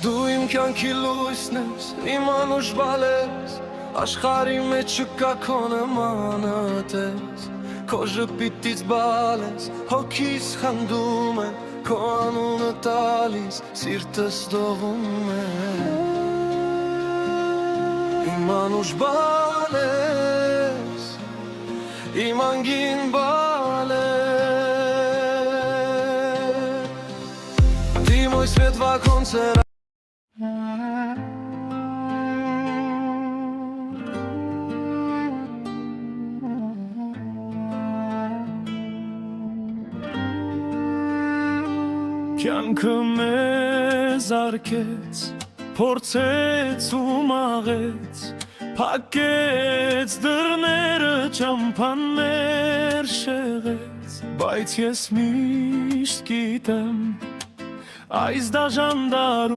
Դու իմ կյանքի լույսն ես, իմ անուշ բալես, աշխարհի մեջ չկա քո նմանդ ես, քո ժպիտից բալես, հոգիս խանդում է, քո անունը տալիս, սիրտս դողում է։ Իմ անուշ բալես, իմ անգին բալես, ты мой свет в оконце. Կյանքը մեզ արգեց, փորձեց ու մաղեց, փակեց դռները, ճամփաներ շեղեց, բայց ես միշտ գիտեմ, այս դաժան դարում